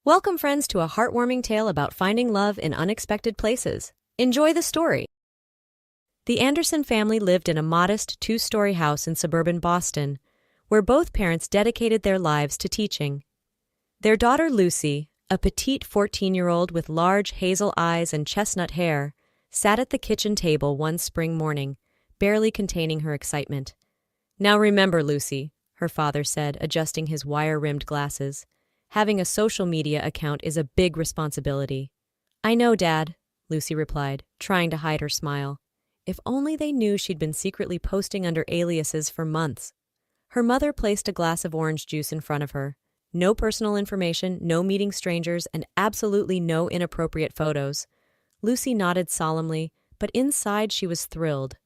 Welcome, friends, to a heartwarming tale about finding love in unexpected places. Enjoy the story. The Anderson family lived in a modest two-story house in suburban Boston, where both parents dedicated their lives to teaching. Their daughter Lucy, a petite 14-year-old with large hazel eyes and chestnut hair, sat at the kitchen table one spring morning, barely containing her excitement. "Now remember, Lucy," her father said, adjusting his wire-rimmed glasses, "having a social media account is a big responsibility." "I know, Dad," Lucy replied, trying to hide her smile. If only they knew she'd been secretly posting under aliases for months. Her mother placed a glass of orange juice in front of her. No personal information, no meeting strangers, and absolutely no inappropriate photos. Lucy nodded solemnly, but inside she was thrilled.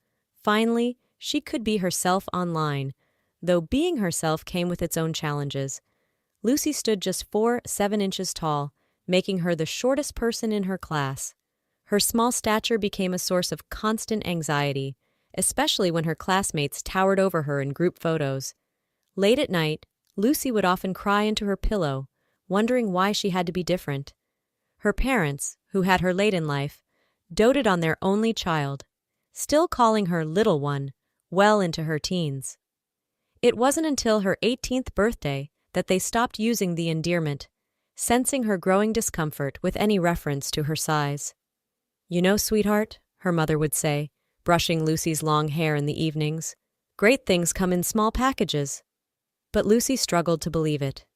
Finally, she could be herself online, though being herself came with its own challenges. Lucy stood just 7 inches tall, making her the shortest person in her class. Her small stature became a source of constant anxiety, especially when her classmates towered over her in group photos. Late at night, Lucy would often cry into her pillow, wondering why she had to be different. Her parents, who had her late in life, doted on their only child, still calling her little one, well into her teens. It wasn't until her 18th birthday that they stopped using the endearment, sensing her growing discomfort with any reference to her size. "You know, sweetheart," her mother would say, brushing Lucy's long hair in the evenings, "great things come in small packages." But Lucy struggled to believe it.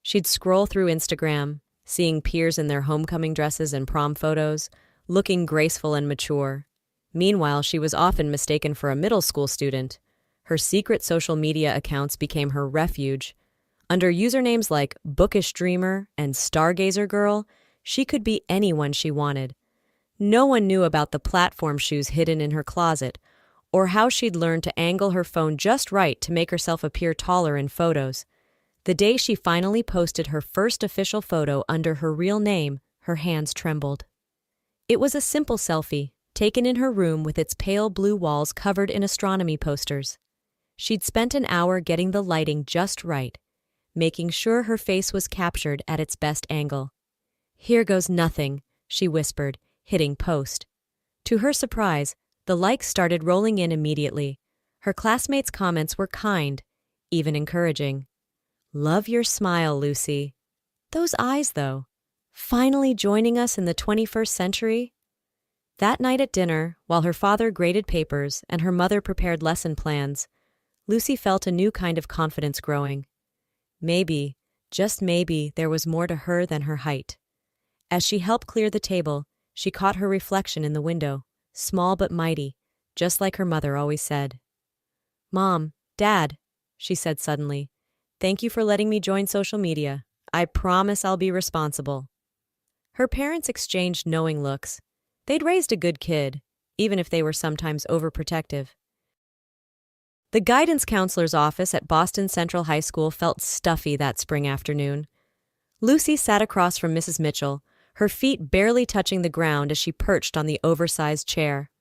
She'd scroll through Instagram, seeing peers in their homecoming dresses and prom photos, looking graceful and mature. Meanwhile, she was often mistaken for a middle school student. Her secret social media accounts became her refuge. Under usernames like Bookish Dreamer and Stargazer Girl, she could be anyone she wanted. No one knew about the platform shoes hidden in her closet, or how she'd learned to angle her phone just right to make herself appear taller in photos. The day she finally posted her first official photo under her real name, her hands trembled. It was a simple selfie, taken in her room with its pale blue walls covered in astronomy posters. She'd spent an hour getting the lighting just right, making sure her face was captured at its best angle. "Here goes nothing," she whispered, hitting post. To her surprise, the likes started rolling in immediately. Her classmates' comments were kind, even encouraging. "Love your smile, Lucy." Those eyes, though. Finally joining us in the 21st century? That night at dinner, while her father graded papers and her mother prepared lesson plans, Lucy felt a new kind of confidence growing. Maybe, just maybe, there was more to her than her height. As she helped clear the table, she caught her reflection in the window, small but mighty, just like her mother always said. "Mom, Dad," she said suddenly, "thank you for letting me join social media. I promise I'll be responsible." Her parents exchanged knowing looks. They'd raised a good kid, even if they were sometimes overprotective. The guidance counselor's office at Boston Central High School felt stuffy that spring afternoon. Lucy sat across from Mrs. Mitchell, her feet barely touching the ground as she perched on the oversized chair.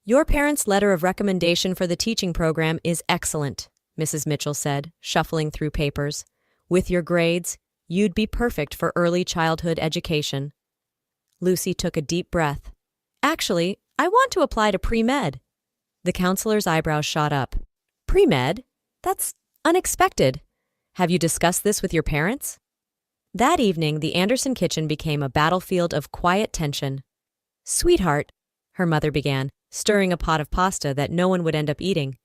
"Your parents' letter of recommendation for the teaching program is excellent," Mrs. Mitchell said, shuffling through papers. "With your grades, you'd be perfect for early childhood education." Lucy took a deep breath. "Actually, I want to apply to pre-med." The counselor's eyebrows shot up. "Pre-med? That's unexpected. Have you discussed this with your parents?" That evening, the Anderson kitchen became a battlefield of quiet tension. "Sweetheart," her mother began, stirring a pot of pasta that no one would end up eating.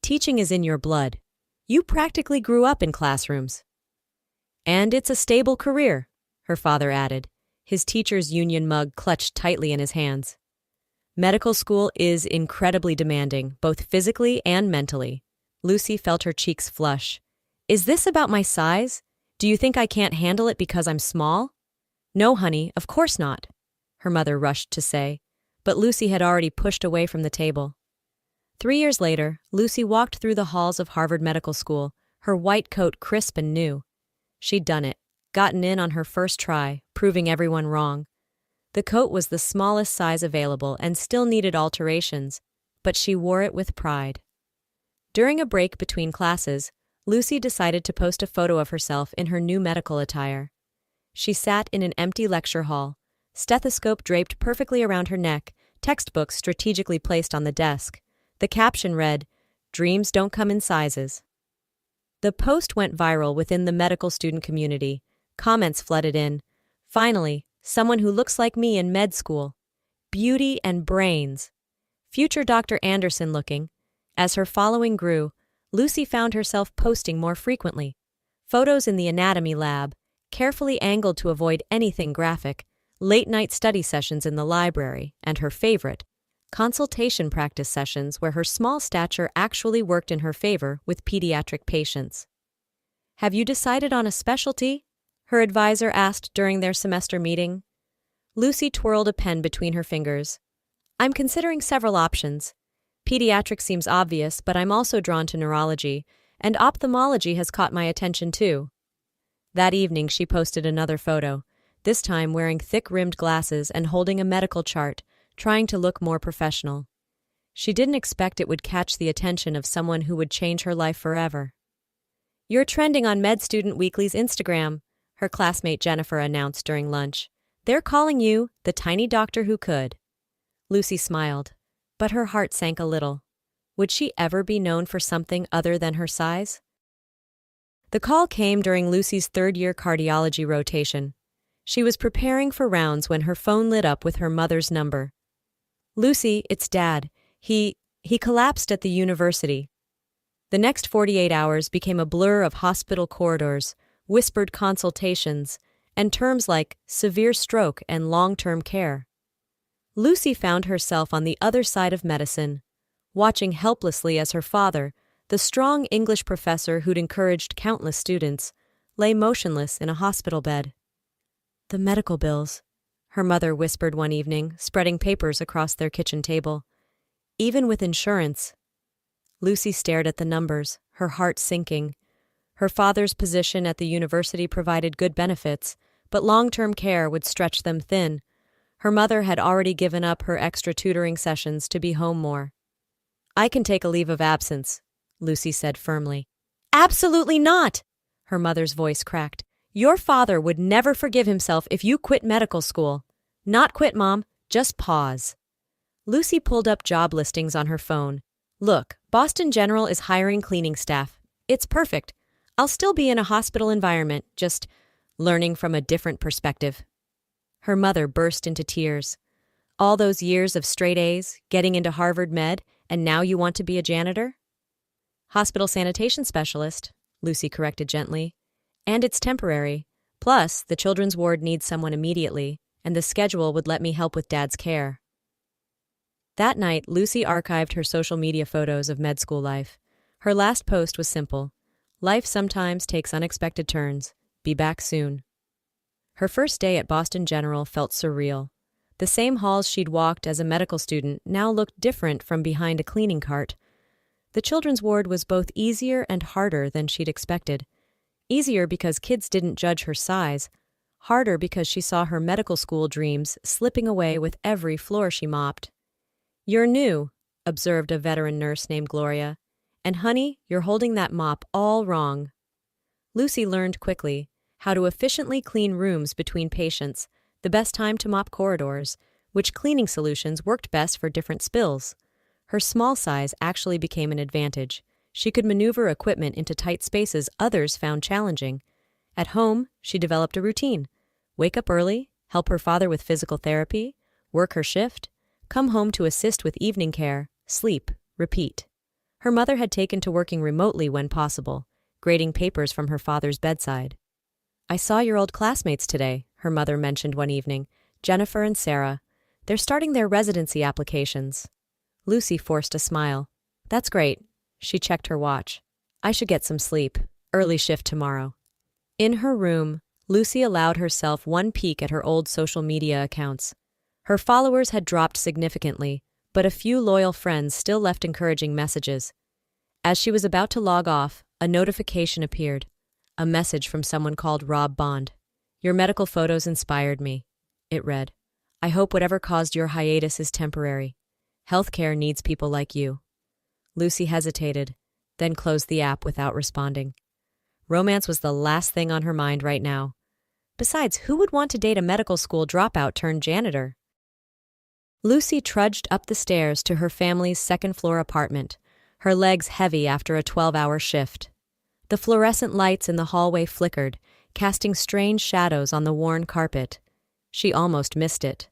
"Teaching is in your blood. You practically grew up in classrooms." "And it's a stable career," her father added, his teacher's union mug clutched tightly in his hands. "Medical school is incredibly demanding, both physically and mentally." Lucy felt her cheeks flush. "Is this about my size? Do you think I can't handle it because I'm small?" "No, honey, of course not," her mother rushed to say, but Lucy had already pushed away from the table. 3 years later, Lucy walked through the halls of Harvard Medical School, her white coat crisp and new. She'd done it, gotten in on her first try, proving everyone wrong. The coat was the smallest size available and still needed alterations, but she wore it with pride. During a break between classes, Lucy decided to post a photo of herself in her new medical attire. She sat in an empty lecture hall, stethoscope draped perfectly around her neck, textbooks strategically placed on the desk. The caption read, "Dreams don't come in sizes." The post went viral within the medical student community. Comments flooded in. "Finally, someone who looks like me in med school. Beauty and brains." Future Dr. Anderson looking. As her following grew, Lucy found herself posting more frequently. Photos in the anatomy lab, carefully angled to avoid anything graphic, late-night study sessions in the library, and her favorite, consultation practice sessions where her small stature actually worked in her favor with pediatric patients. "Have you decided on a specialty?" her advisor asked during their semester meeting. Lucy twirled a pen between her fingers. "I'm considering several options. Pediatrics seems obvious, but I'm also drawn to neurology, and ophthalmology has caught my attention too." That evening she posted another photo, this time wearing thick-rimmed glasses and holding a medical chart, trying to look more professional. She didn't expect it would catch the attention of someone who would change her life forever. "You're trending on Med Student Weekly's Instagram," her classmate Jennifer announced during lunch. "They're calling you the tiny doctor who could." Lucy smiled, but her heart sank a little. Would she ever be known for something other than her size? The call came during Lucy's third-year cardiology rotation. She was preparing for rounds when her phone lit up with her mother's number. "Lucy, it's Dad. He collapsed at the university." The next 48 hours became a blur of hospital corridors, whispered consultations, and terms like severe stroke and long-term care. Lucy found herself on the other side of medicine, watching helplessly as her father, the strong English professor who'd encouraged countless students, lay motionless in a hospital bed. "The medical bills," her mother whispered one evening, spreading papers across their kitchen table. "Even with insurance." Lucy stared at the numbers, her heart sinking. Her father's position at the university provided good benefits, but long-term care would stretch them thin. Her mother had already given up her extra tutoring sessions to be home more. "I can take a leave of absence," Lucy said firmly. "Absolutely not!" Her mother's voice cracked. "Your father would never forgive himself if you quit medical school." "Not quit, Mom. Just pause." Lucy pulled up job listings on her phone. "Look, Boston General is hiring cleaning staff. It's perfect. I'll still be in a hospital environment, just learning from a different perspective." Her mother burst into tears. "All those years of straight A's, getting into Harvard Med, and now you want to be a janitor?" "Hospital sanitation specialist," Lucy corrected gently. "And it's temporary. Plus, the children's ward needs someone immediately, and the schedule would let me help with Dad's care." That night, Lucy archived her social media photos of med school life. Her last post was simple. "Life sometimes takes unexpected turns. Be back soon." Her first day at Boston General felt surreal. The same halls she'd walked as a medical student now looked different from behind a cleaning cart. The children's ward was both easier and harder than she'd expected. Easier because kids didn't judge her size. Harder because she saw her medical school dreams slipping away with every floor she mopped. "You're new," observed a veteran nurse named Gloria. "And honey, you're holding that mop all wrong." Lucy learned quickly how to efficiently clean rooms between patients, the best time to mop corridors, which cleaning solutions worked best for different spills. Her small size actually became an advantage. She could maneuver equipment into tight spaces others found challenging. At home, she developed a routine. Wake up early, help her father with physical therapy, work her shift, come home to assist with evening care, sleep, repeat. Her mother had taken to working remotely when possible, grading papers from her father's bedside. "I saw your old classmates today," her mother mentioned one evening, Jennifer and Sarah. "They're starting their residency applications." Lucy forced a smile. "That's great." She checked her watch. "I should get some sleep. Early shift tomorrow." In her room, Lucy allowed herself one peek at her old social media accounts. Her followers had dropped significantly, but a few loyal friends still left encouraging messages. As she was about to log off, a notification appeared. A message from someone called Rob Bond. "Your medical photos inspired me," it read. "I hope whatever caused your hiatus is temporary. Healthcare needs people like you." Lucy hesitated, then closed the app without responding. Romance was the last thing on her mind right now. Besides, who would want to date a medical school dropout turned janitor? Lucy trudged up the stairs to her family's second-floor apartment, her legs heavy after a 12-hour shift. The fluorescent lights in the hallway flickered, casting strange shadows on the worn carpet. She almost missed it.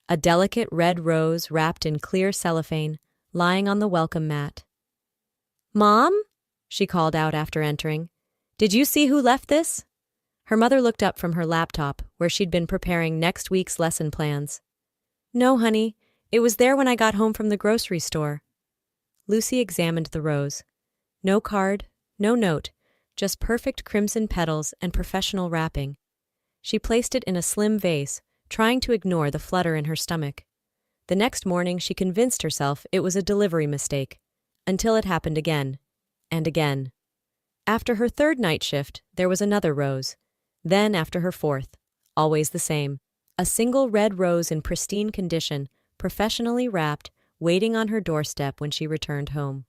A delicate red rose wrapped in clear cellophane, lying on the welcome mat. "Mom?" she called out after entering. "Did you see who left this?" Her mother looked up from her laptop, where she'd been preparing next week's lesson plans. "No, honey. It was there when I got home from the grocery store." Lucy examined the rose. No card, no note, just perfect crimson petals and professional wrapping. She placed it in a slim vase, trying to ignore the flutter in her stomach. The next morning she convinced herself it was a delivery mistake, until it happened again, and again. After her third night shift, there was another rose. Then after her fourth, always the same, a single red rose in pristine condition, professionally wrapped, waiting on her doorstep when she returned home.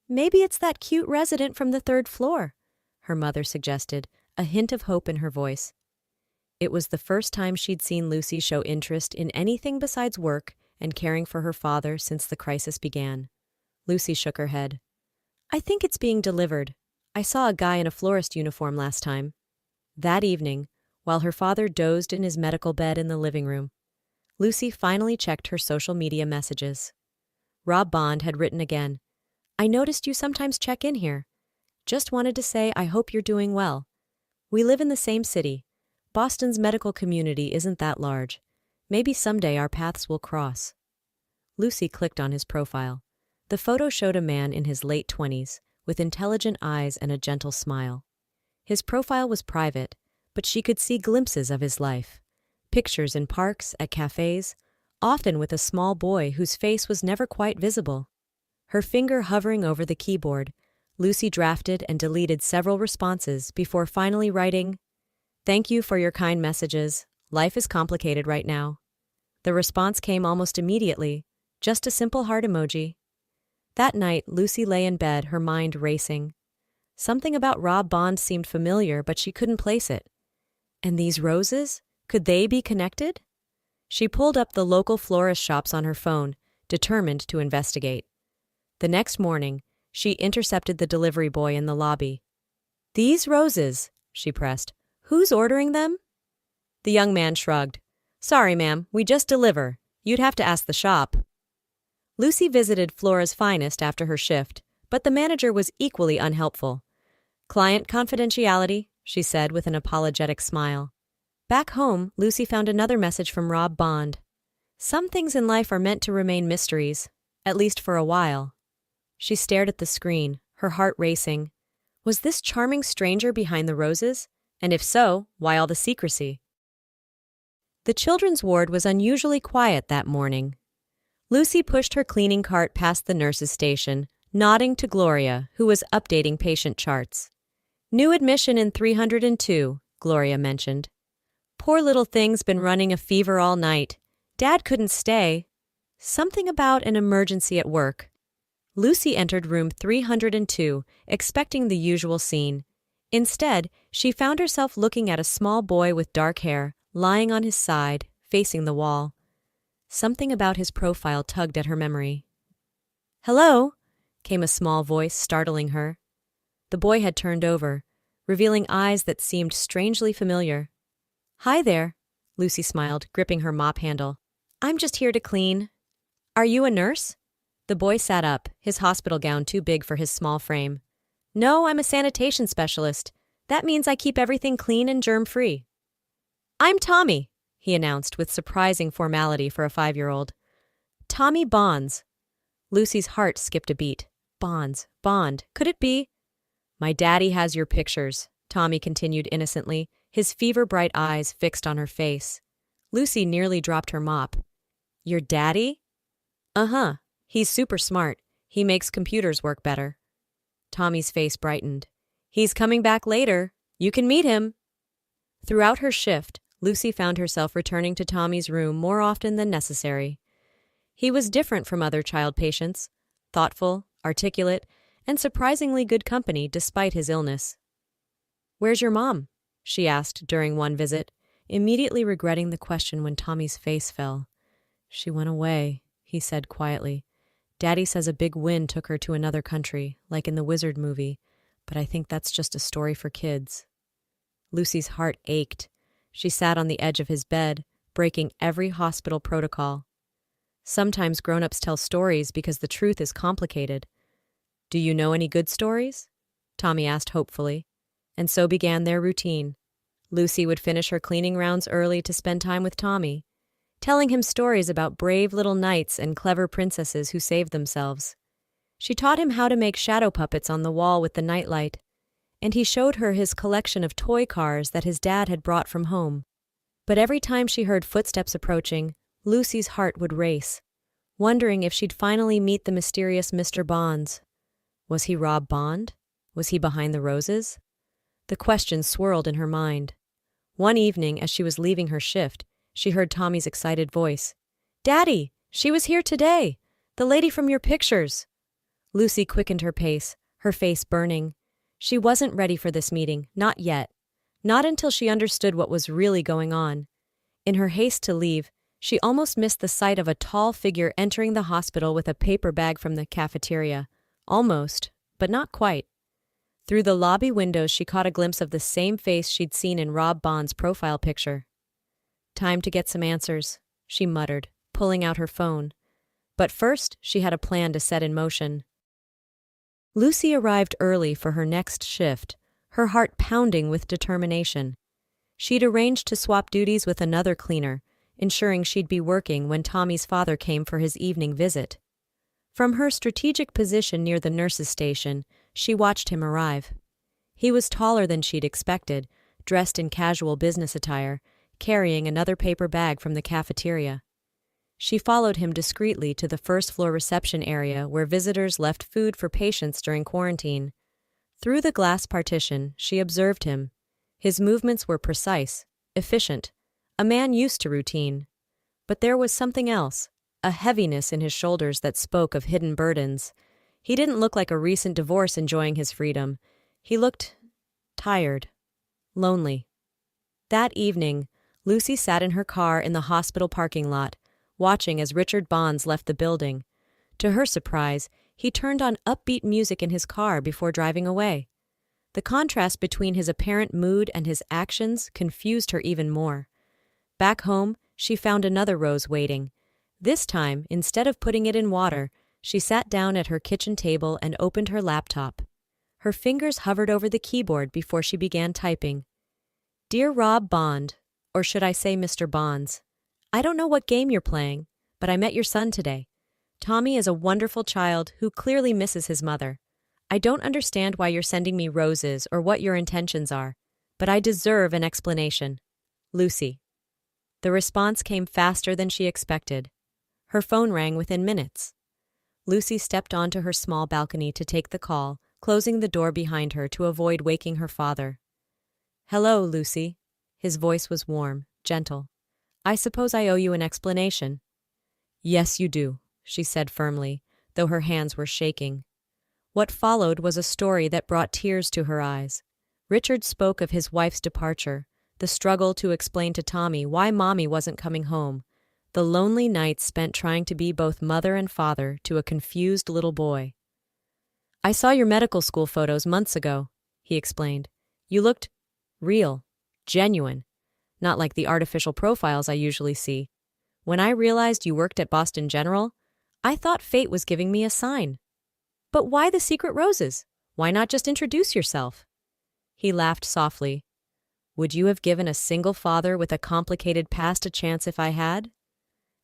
"Maybe it's that cute resident from the third floor," her mother suggested, a hint of hope in her voice. It was the first time she'd seen Lucy show interest in anything besides work and caring for her father since the crisis began. Lucy shook her head. "I think it's being delivered. I saw a guy in a florist uniform last time." That evening, while her father dozed in his medical bed in the living room, Lucy finally checked her social media messages. Rob Bond had written again. "I noticed you sometimes check in here. Just wanted to say I hope you're doing well. We live in the same city. Boston's medical community isn't that large. Maybe someday our paths will cross." Lucy clicked on his profile. The photo showed a man in his late 20s, with intelligent eyes and a gentle smile. His profile was private, but she could see glimpses of his life. Pictures in parks, at cafes, often with a small boy whose face was never quite visible. Her finger hovering over the keyboard, Lucy drafted and deleted several responses before finally writing, "Thank you for your kind messages. Life is complicated right now." The response came almost immediately, just a simple heart emoji. That night, Lucy lay in bed, her mind racing. Something about Rob Bond seemed familiar, but she couldn't place it. And these roses? Could they be connected? She pulled up the local florist shops on her phone, determined to investigate. The next morning, she intercepted the delivery boy in the lobby. "These roses," she pressed. "Who's ordering them?" The young man shrugged. "Sorry, ma'am, we just deliver. You'd have to ask the shop." Lucy visited Flora's Finest after her shift, but the manager was equally unhelpful. "Client confidentiality," she said with an apologetic smile. Back home, Lucy found another message from Rob Bond. Some things in life are meant to remain mysteries, at least for a while. She stared at the screen, her heart racing. Was this charming stranger behind the roses? And if so, why all the secrecy? The children's ward was unusually quiet that morning. Lucy pushed her cleaning cart past the nurse's station, nodding to Gloria, who was updating patient charts. "New admission in 302, Gloria mentioned. "Poor little thing's been running a fever all night. Dad couldn't stay. Something about an emergency at work." Lucy entered room 302, expecting the usual scene. Instead, she found herself looking at a small boy with dark hair, lying on his side, facing the wall. Something about his profile tugged at her memory. "Hello?" came a small voice, startling her. The boy had turned over, revealing eyes that seemed strangely familiar. "Hi there," Lucy smiled, gripping her mop handle. "I'm just here to clean." "Are you a nurse?" The boy sat up, his hospital gown too big for his small frame. "No, I'm a sanitation specialist. That means I keep everything clean and germ-free." "I'm Tommy," he announced with surprising formality for a 5-year-old. "Tommy Bonds." Lucy's heart skipped a beat. Bonds, Bond, could it be? "My daddy has your pictures," Tommy continued innocently, his fever-bright eyes fixed on her face. Lucy nearly dropped her mop. "Your daddy?" "Uh-huh. He's super smart. He makes computers work better." Tommy's face brightened. "He's coming back later. You can meet him." Throughout her shift, Lucy found herself returning to Tommy's room more often than necessary. He was different from other child patients, thoughtful, articulate, and surprisingly good company despite his illness. "Where's your mom?" she asked during one visit, immediately regretting the question when Tommy's face fell. She went away, he said quietly. Daddy says a big wind took her to another country, like in the Wizard movie, but I think that's just a story for kids. Lucy's heart ached. She sat on the edge of his bed, breaking every hospital protocol. Sometimes grown-ups tell stories because the truth is complicated. Do you know any good stories? Tommy asked hopefully. And so began their routine. Lucy would finish her cleaning rounds early to spend time with Tommy, telling him stories about brave little knights and clever princesses who saved themselves. She taught him how to make shadow puppets on the wall with the nightlight, and he showed her his collection of toy cars that his dad had brought from home. But every time she heard footsteps approaching, Lucy's heart would race, wondering if she'd finally meet the mysterious Mr. Bonds. Was he Rob Bond? Was he behind the roses? The question swirled in her mind. One evening, as she was leaving her shift, she heard Tommy's excited voice. "Daddy, she was here today! The lady from your pictures!" Lucy quickened her pace, her face burning. She wasn't ready for this meeting, not yet. Not until she understood what was really going on. In her haste to leave, she almost missed the sight of a tall figure entering the hospital with a paper bag from the cafeteria. Almost, but not quite. Through the lobby windows she caught a glimpse of the same face she'd seen in Rob Bond's profile picture. "Time to get some answers," she muttered, pulling out her phone. But first, she had a plan to set in motion. Lucy arrived early for her next shift, her heart pounding with determination. She'd arranged to swap duties with another cleaner, ensuring she'd be working when Tommy's father came for his evening visit. From her strategic position near the nurse's station, she watched him arrive. He was taller than she'd expected, dressed in casual business attire, carrying another paper bag from the cafeteria. She followed him discreetly to the first-floor reception area where visitors left food for patients during quarantine. Through the glass partition, she observed him. His movements were precise, efficient, a man used to routine. But there was something else, a heaviness in his shoulders that spoke of hidden burdens. He didn't look like a recent divorce enjoying his freedom. He looked tired, lonely. That evening, Lucy sat in her car in the hospital parking lot, watching as Richard Bonds left the building. To her surprise, he turned on upbeat music in his car before driving away. The contrast between his apparent mood and his actions confused her even more. Back home, she found another rose waiting. This time, instead of putting it in water, she sat down at her kitchen table and opened her laptop. Her fingers hovered over the keyboard before she began typing. "Dear Rob Bond, or should I say Mr. Bonds, I don't know what game you're playing, but I met your son today. Tommy is a wonderful child who clearly misses his mother. I don't understand why you're sending me roses or what your intentions are, but I deserve an explanation. Lucy." The response came faster than she expected. Her phone rang within minutes. Lucy stepped onto her small balcony to take the call, closing the door behind her to avoid waking her father. "Hello, Lucy." His voice was warm, gentle. "I suppose I owe you an explanation." "Yes, you do," she said firmly, though her hands were shaking. What followed was a story that brought tears to her eyes. Richard spoke of his wife's departure, the struggle to explain to Tommy why Mommy wasn't coming home, the lonely nights spent trying to be both mother and father to a confused little boy. "I saw your medical school photos months ago," he explained. "You looked real, genuine, not like the artificial profiles I usually see. When I realized you worked at Boston General, I thought fate was giving me a sign. But why the secret roses? Why not just introduce yourself?" He laughed softly. "Would you have given a single father with a complicated past a chance if I had?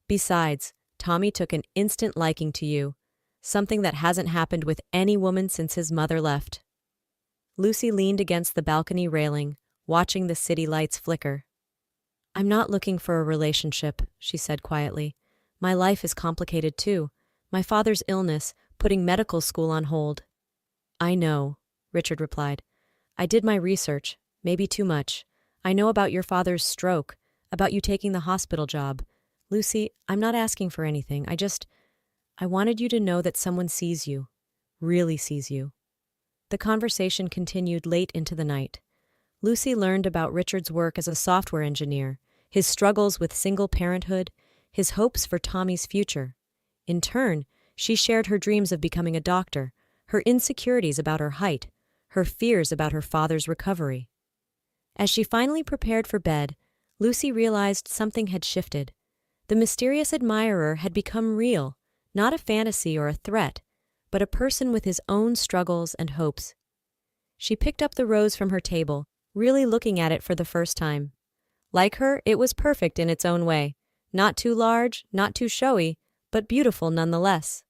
Besides, Tommy took an instant liking to you, something that hasn't happened with any woman since his mother left." Lucy leaned against the balcony railing, watching the city lights flicker. "I'm not looking for a relationship," she said quietly. "My life is complicated too. My father's illness, putting medical school on hold." "I know," Richard replied. "I did my research, maybe too much. I know about your father's stroke, about you taking the hospital job. Lucy, I'm not asking for anything. I wanted you to know that someone sees you, really sees you." The conversation continued late into the night. Lucy learned about Richard's work as a software engineer, his struggles with single parenthood, his hopes for Tommy's future. In turn, she shared her dreams of becoming a doctor, her insecurities about her height, her fears about her father's recovery. As she finally prepared for bed, Lucy realized something had shifted. The mysterious admirer had become real, not a fantasy or a threat, but a person with his own struggles and hopes. She picked up the rose from her table, really looking at it for the first time. Like her, it was perfect in its own way. Not too large, not too showy, but beautiful nonetheless.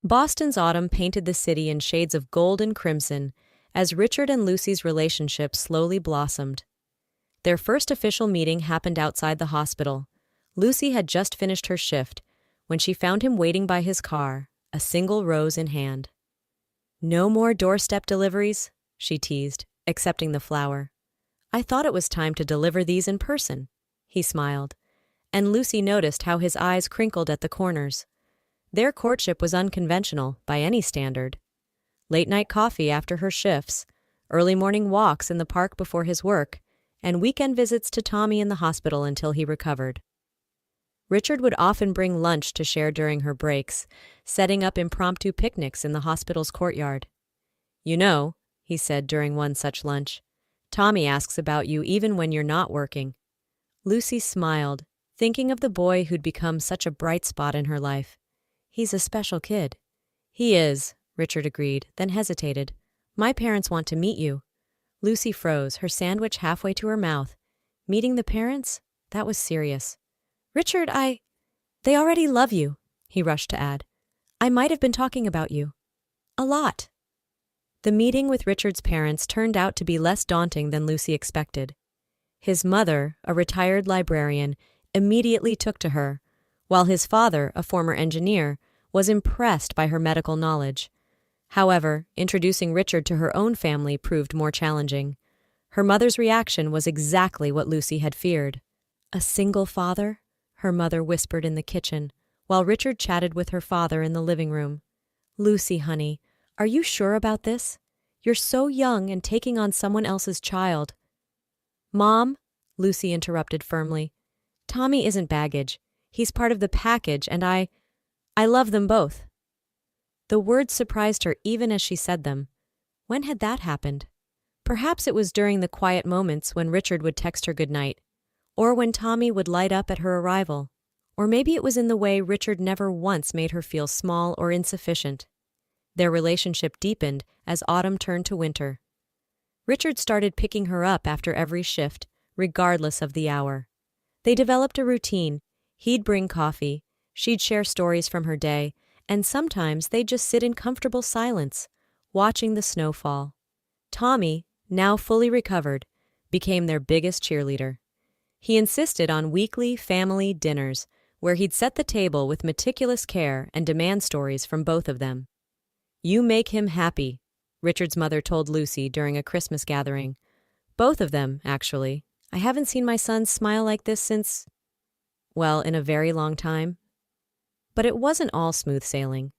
Boston's autumn painted the city in shades of gold and crimson as Richard and Lucy's relationship slowly blossomed. Their first official meeting happened outside the hospital. Lucy had just finished her shift when she found him waiting by his car, a single rose in hand. "No more doorstep deliveries?" she teased, accepting the flower. "I thought it was time to deliver these in person," he smiled, and Lucy noticed how his eyes crinkled at the corners. Their courtship was unconventional by any standard. Late-night coffee after her shifts, early morning walks in the park before his work, and weekend visits to Tommy in the hospital until he recovered. Richard would often bring lunch to share during her breaks, setting up impromptu picnics in the hospital's courtyard. "You know," he said during one such lunch, "Tommy asks about you even when you're not working." Lucy smiled, thinking of the boy who'd become such a bright spot in her life. "He's a special kid." "He is," Richard agreed, then hesitated. "My parents want to meet you." Lucy froze, her sandwich halfway to her mouth. Meeting the parents? That was serious. "Richard, they already love you," he rushed to add. "I might have been talking about you. A lot." The meeting with Richard's parents turned out to be less daunting than Lucy expected. His mother, a retired librarian, immediately took to her, while his father, a former engineer, was impressed by her medical knowledge. However, introducing Richard to her own family proved more challenging. Her mother's reaction was exactly what Lucy had feared. "A single father?" her mother whispered in the kitchen, while Richard chatted with her father in the living room. "Lucy, honey, are you sure about this? You're so young and taking on someone else's child." "Mom," Lucy interrupted firmly, "Tommy isn't baggage. He's part of the package, and I love them both." The words surprised her even as she said them. When had that happened? Perhaps it was during the quiet moments when Richard would text her goodnight, or when Tommy would light up at her arrival. Or maybe it was in the way Richard never once made her feel small or insufficient. Their relationship deepened as autumn turned to winter. Richard started picking her up after every shift, regardless of the hour. They developed a routine. He'd bring coffee, she'd share stories from her day, and sometimes they'd just sit in comfortable silence, watching the snow fall. Tommy, now fully recovered, became their biggest cheerleader. He insisted on weekly family dinners, where he'd set the table with meticulous care and demand stories from both of them. "You make him happy," Richard's mother told Lucy during a Christmas gathering. "Both of them, actually. I haven't seen my sons smile like this since, well, in a very long time." But it wasn't all smooth sailing.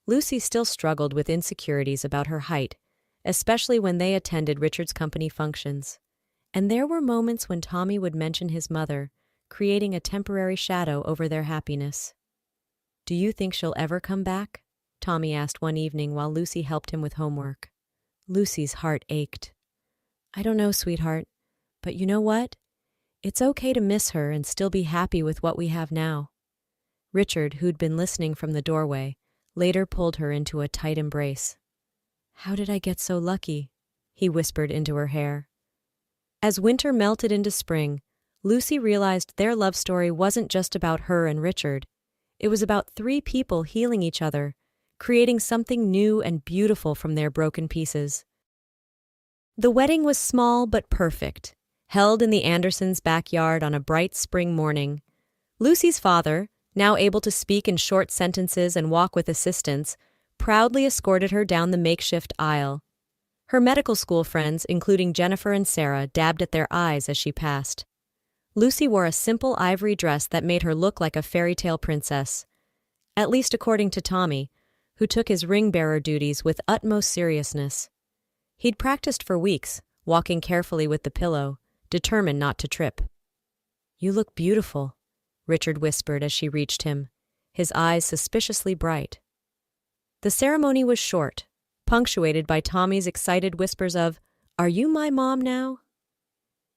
Lucy still struggled with insecurities about her height, especially when they attended Richard's company functions. And there were moments when Tommy would mention his mother, creating a temporary shadow over their happiness. "Do you think she'll ever come back?" Tommy asked one evening while Lucy helped him with homework. Lucy's heart ached. "I don't know, sweetheart, but you know what? It's okay to miss her and still be happy with what we have now." Richard, who'd been listening from the doorway, later pulled her into a tight embrace. "How did I get so lucky?" he whispered into her hair. As winter melted into spring, Lucy realized their love story wasn't just about her and Richard. It was about three people healing each other, creating something new and beautiful from their broken pieces. The wedding was small but perfect, held in the Andersons' backyard on a bright spring morning. Lucy's father, now able to speak in short sentences and walk with assistance, proudly escorted her down the makeshift aisle. Her medical school friends, including Jennifer and Sarah, dabbed at their eyes as she passed. Lucy wore a simple ivory dress that made her look like a fairy tale princess, at least according to Tommy, who took his ring-bearer duties with utmost seriousness. He'd practiced for weeks, walking carefully with the pillow, determined not to trip. "You look beautiful," Richard whispered as she reached him, his eyes suspiciously bright. The ceremony was short, punctuated by Tommy's excited whispers of, "Are you my mom now?"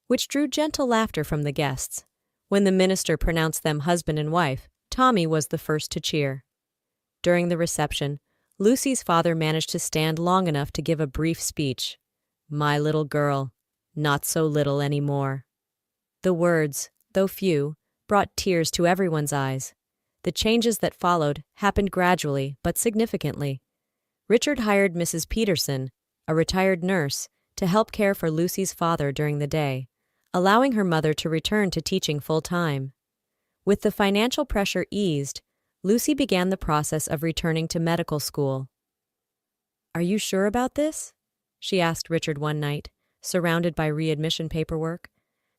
which drew gentle laughter from the guests. When the minister pronounced them husband and wife, Tommy was the first to cheer. During the reception, Lucy's father managed to stand long enough to give a brief speech. "My little girl, not so little anymore." The words, though few, brought tears to everyone's eyes. The changes that followed happened gradually but significantly. Richard hired Mrs. Peterson, a retired nurse, to help care for Lucy's father during the day, allowing her mother to return to teaching full-time. With the financial pressure eased, Lucy began the process of returning to medical school. "Are you sure about this?" she asked Richard one night, surrounded by readmission paperwork.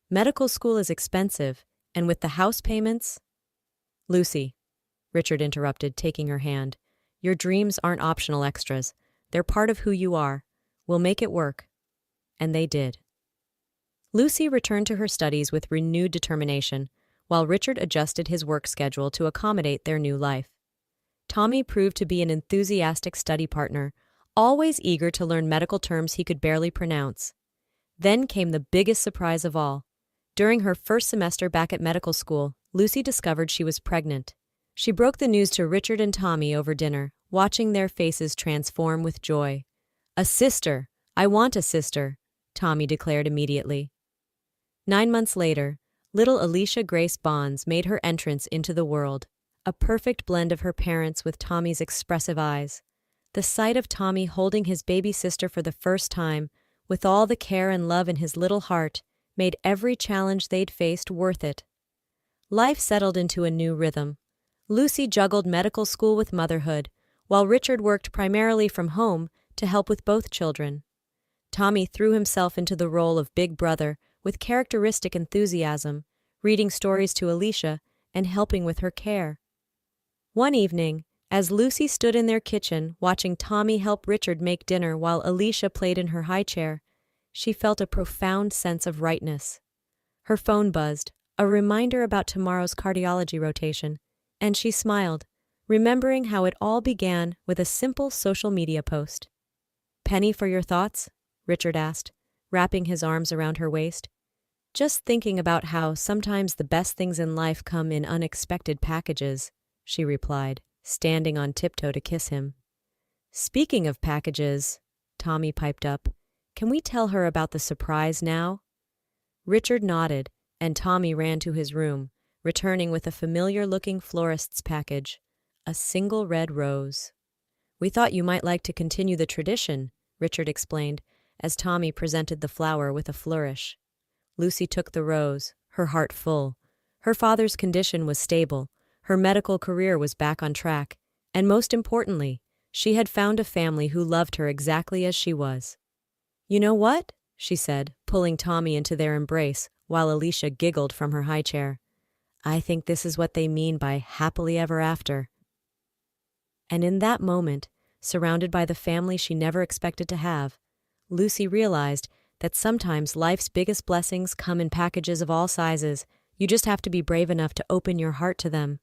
"Medical school is expensive, and with the house payments—" "Lucy," Richard interrupted, taking her hand, "your dreams aren't optional extras. They're part of who you are. We'll make it work." And they did. Lucy returned to her studies with renewed determination, while Richard adjusted his work schedule to accommodate their new life. Tommy proved to be an enthusiastic study partner, always eager to learn medical terms he could barely pronounce. Then came the biggest surprise of all. During her first semester back at medical school, Lucy discovered she was pregnant. She broke the news to Richard and Tommy over dinner, watching their faces transform with joy. "A sister! I want a sister!" Tommy declared immediately. 9 months later, little Alicia Grace Bonds made her entrance into the world, a perfect blend of her parents with Tommy's expressive eyes. The sight of Tommy holding his baby sister for the first time, with all the care and love in his little heart, made every challenge they'd faced worth it. Life settled into a new rhythm. Lucy juggled medical school with motherhood, while Richard worked primarily from home to help with both children. Tommy threw himself into the role of big brother with characteristic enthusiasm, reading stories to Alicia and helping with her care. One evening, as Lucy stood in their kitchen watching Tommy help Richard make dinner while Alicia played in her high chair, she felt a profound sense of rightness. Her phone buzzed, a reminder about tomorrow's cardiology rotation, and she smiled, remembering how it all began with a simple social media post. "Penny for your thoughts?" Richard asked, wrapping his arms around her waist. "Just thinking about how sometimes the best things in life come in unexpected packages," she replied, standing on tiptoe to kiss him. "Speaking of packages," Tommy piped up, "can we tell her about the surprise now?" Richard nodded, and Tommy ran to his room, returning with a familiar-looking florist's package, a single red rose. "We thought you might like to continue the tradition," Richard explained, as Tommy presented the flower with a flourish. Lucy took the rose, her heart full. Her father's condition was stable, her medical career was back on track, and most importantly, she had found a family who loved her exactly as she was. "You know what?" she said, pulling Tommy into their embrace while Alicia giggled from her high chair. "I think this is what they mean by happily ever after." And in that moment, surrounded by the family she never expected to have, Lucy realized that sometimes life's biggest blessings come in packages of all sizes. You just have to be brave enough to open your heart to them.